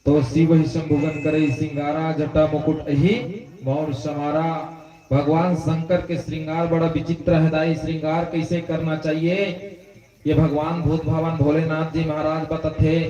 तो शिव ही संभोगन करे सिंगारा जटा मुकुट अहि गौर समारा। भगवान शंकर के श्रृंगार बड़ा विचित्र है। दाई श्रृंगार कैसे करना चाहिए ये भगवान भूत भगवान भोलेनाथ जी महाराज बताते।